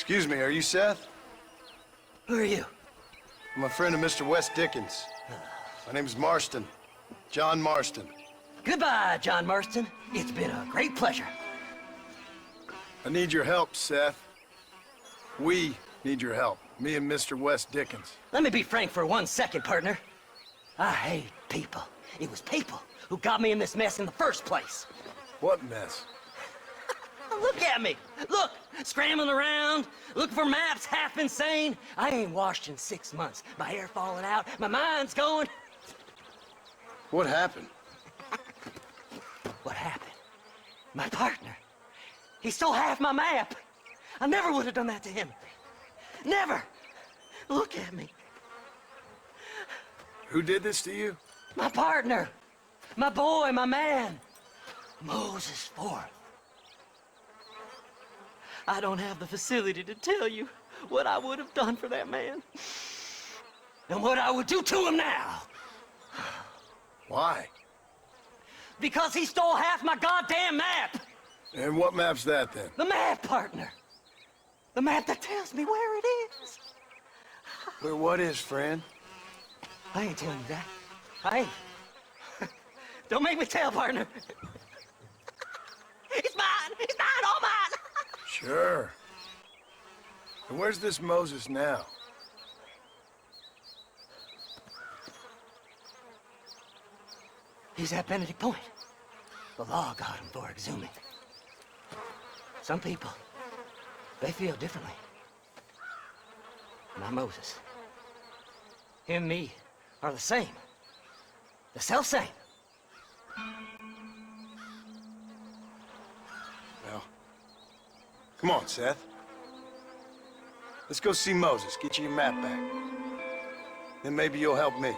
Excuse me, are you Seth? Who are you? I'm a friend of Mr. Wes Dickens. My name's Marston. John Marston. Goodbye, John Marston. It's been a great pleasure. I need your help, Seth. We need your help. Me and Mr. Wes Dickens. Let me be frank for 1 second, partner. I hate people. It was people who got me in this mess in the first place. What mess? Look at me! Look! Scrambling around, looking for maps, half insane. I ain't washed in 6 months. My hair falling out, my mind's going. What happened? What happened? My partner. He stole half my map. I never would have done that to him. Never! Look at me. Who did this to you? My partner. My boy, my man. Moses Forth. I don't have the facility to tell you what I would have done for that man. And what I would do to him now. Why? Because he stole half my goddamn map! And what map's that, then? The map, partner! The map that tells me where it is! Where what is, friend? I ain't telling you that. I ain't. Don't make me tell, partner! It's mine! It's mine! All mine! Sure. And where's this Moses now? He's at Benedict Point. The law got him for exhuming. Some people, they feel differently. Not Moses. Him and me are the same. The self-same. Well, come on, Seth. Let's go see Moses, get you your map back. Then maybe you'll help me.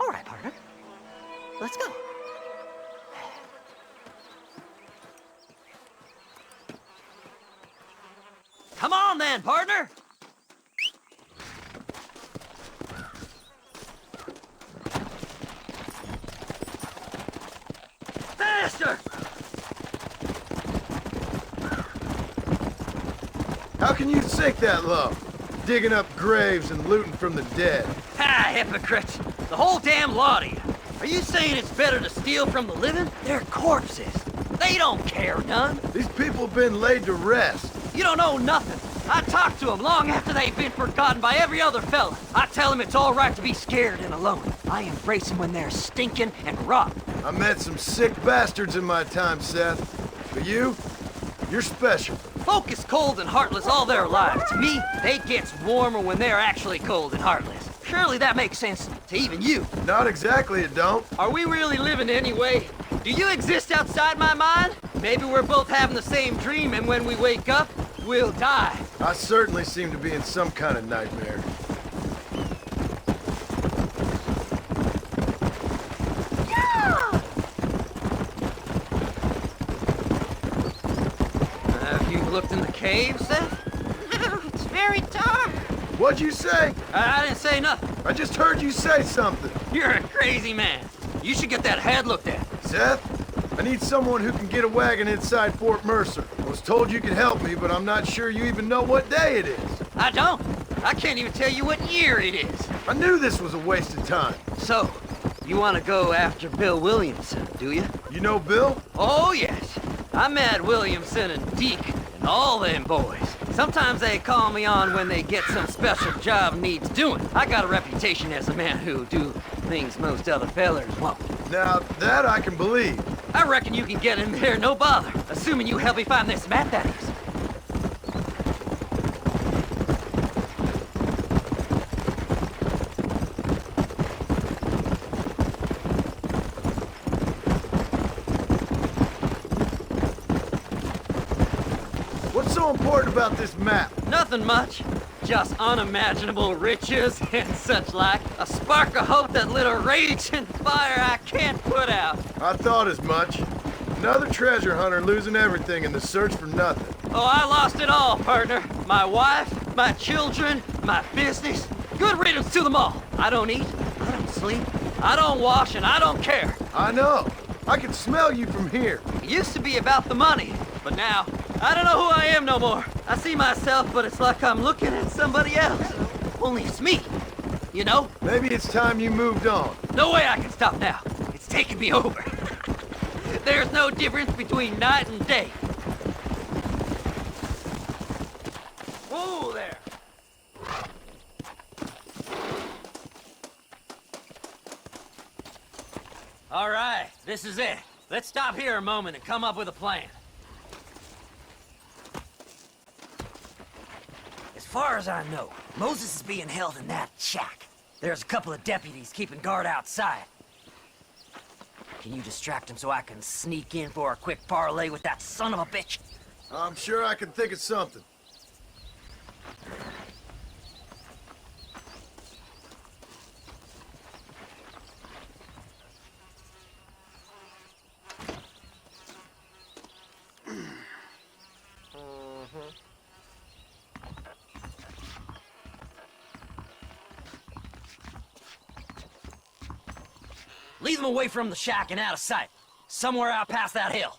All right, partner. Let's go. Come on then, partner! Faster! How can you sink that low? Digging up graves and looting from the dead. Ha, hypocrites! The whole damn lot of you. Are you saying it's better to steal from the living? They're corpses. They don't care none. These people have been laid to rest. You don't know nothing. I talk to them long after they've been forgotten by every other fella. I tell them it's all right to be scared and alone. I embrace them when they're stinking and rotten. I met some sick bastards in my time, Seth. But you're special. Folk is cold and heartless all their lives. To me, they gets warmer when they're actually cold and heartless. Surely that makes sense to even you. Not exactly, it don't. Are we really living anyway? Do you exist outside my mind? Maybe we're both having the same dream, and when we wake up, we'll die. I certainly seem to be in some kind of nightmare. Yeah! Have you looked in the cave, Seth? It's very dark. What'd you say? I didn't say nothing. I just heard you say something. You're a crazy man. You should get that head looked at. Seth, I need someone who can get a wagon inside Fort Mercer. I was told you could help me, but I'm not sure you even know what day it is. I don't. I can't even tell you what year it is. I knew this was a waste of time. So, you want to go after Bill Williamson, do you? You know Bill? Oh, yes. I met Williamson and Deke and all them boys. Sometimes they call me on when they get some special job needs doing. I got a reputation as a man who'll do things most other fellers won't. Now, that I can believe. I reckon you can get in there no bother, assuming you help me find this map, that is. What's so important about this map? Nothing much. Just unimaginable riches and such like. A spark of hope that lit a raging fire I can't put out. I thought as much. Another treasure hunter losing everything in the search for nothing. Oh, I lost it all, partner. My wife, my children, my business. Good riddance to them all. I don't eat, I don't sleep, I don't wash, and I don't care. I know. I can smell you from here. It used to be about the money, but now, I don't know who I am no more. I see myself, but it's like I'm looking at somebody else. Only it's me, you know? Maybe it's time you moved on. No way I can stop now. It's taking me over. There's no difference between night and day. Whoa there! All right, this is it. Let's stop here a moment and come up with a plan. As far as I know, Moses is being held in that shack. There's a couple of deputies keeping guard outside. Can you distract him so I can sneak in for a quick parlay with that son of a bitch? I'm sure I can think of something. Lead them away from the shack and out of sight. Somewhere out past that hill.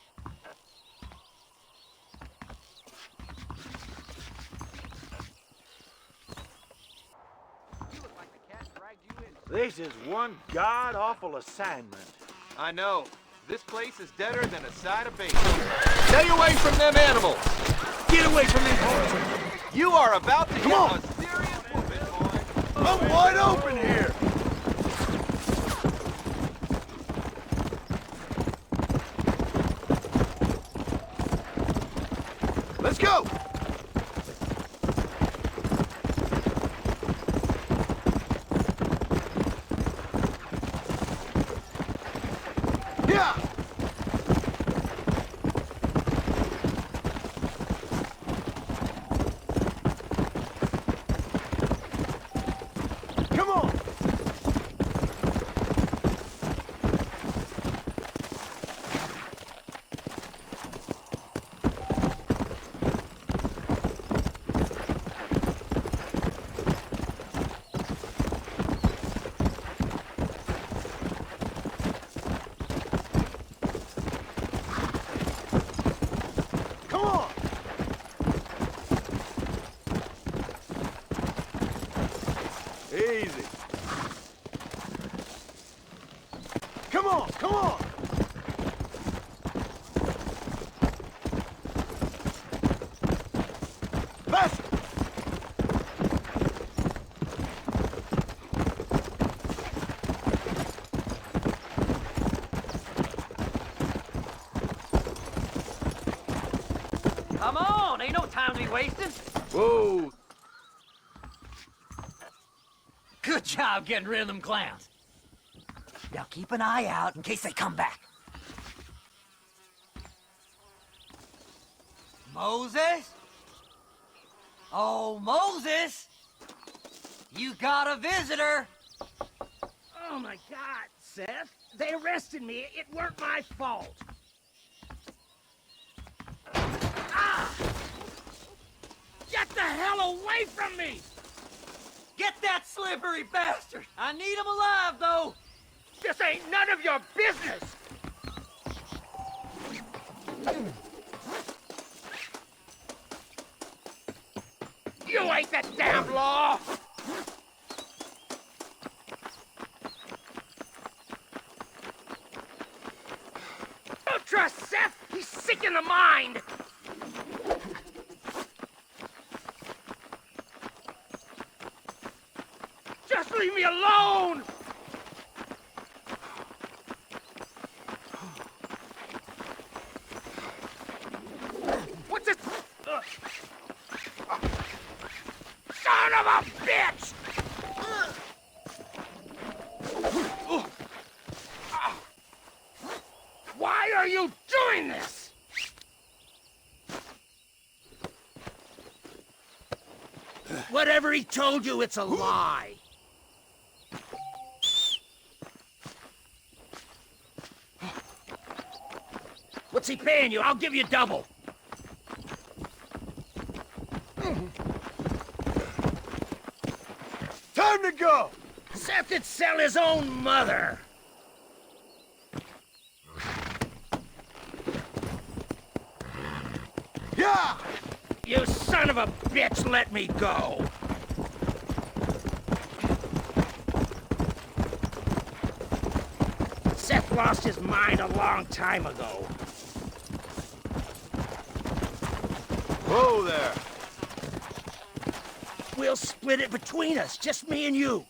This is one god-awful assignment. I know. This place is deader than a side of bacon. Stay away from them animals! Get away from them horses! You are about to Come get on. a serious whooping, boy. I'm wide open here. Let's go! Yeah! Come on! Come on! Easy. Come on, come on! Faster! Come on, ain't no time to be wasting. Whoa! Good job getting rid of them clowns. Now keep an eye out in case they come back. Moses? Oh, Moses! You got a visitor! Oh my God, Seth. They arrested me. It weren't my fault. Ah! Get the hell away from me! Get that slippery bastard! I need him alive, though! This ain't none of your business! You ain't the damn law! Don't trust Seth! He's sick in the mind! Just leave me alone! What's this? Son of a bitch! Why are you doing this? Whatever he told you, it's a lie. What's he paying you? I'll give you double. Time to go! Seth could sell his own mother. You son of a bitch, let me go! Seth lost his mind a long time ago. Whoa there. We'll split it between us, just me and you.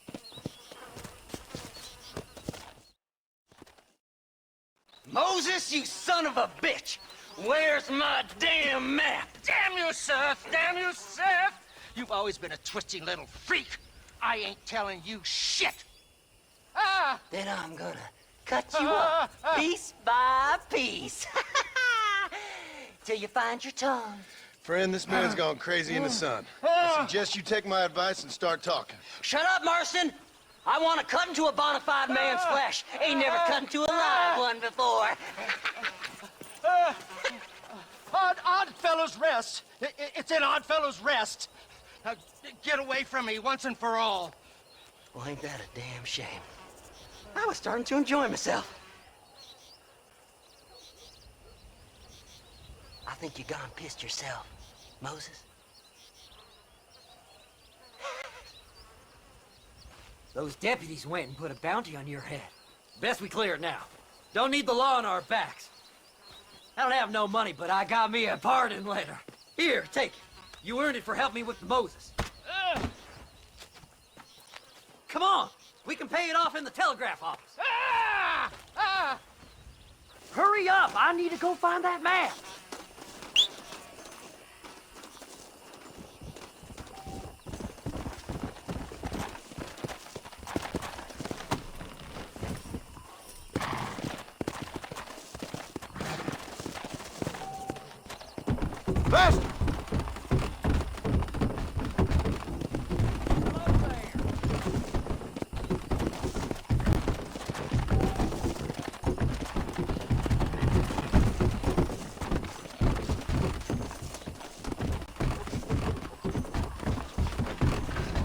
Moses, you son of a bitch! Where's my damn map? Damn you, Seth! Damn you, Seth! You've always been a twisting little freak. I ain't telling you shit. Ah! Then I'm gonna cut you up, piece by piece. Till you find your tongue. Friend, this man's gone crazy in the sun. I suggest you take my advice and start talking. Shut up, Marston! I want to cut into a bona fide man's flesh. Ain't never cut into a live one before. Oddfellows Rest. It's in Oddfellows Rest. Now, get away from me once and for all. Well, ain't that a damn shame? I was starting to enjoy myself. I think you gone pissed yourself, Moses. Those deputies went and put a bounty on your head. Best we clear it now. Don't need the law on our backs. I don't have no money, but I got me a pardon letter. Here, take it. You earned it for helping me with the Moses. Come on, we can pay it off in the telegraph office. Hurry up, I need to go find that map. Faster!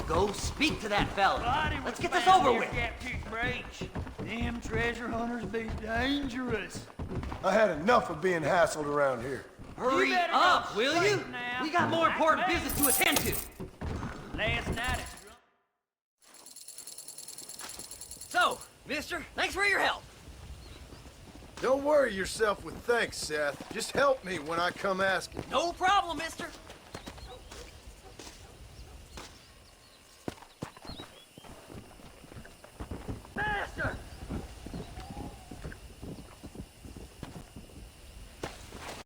Go speak to that fella. Let's get this over with. Them treasure hunters be dangerous. I had enough of being hassled around here. Hurry better up, go will you? straight now. We got more important That's business to attend to. Last night So, mister, thanks for your help. Don't worry yourself with thanks, Seth. Just help me when I come asking. No problem, mister.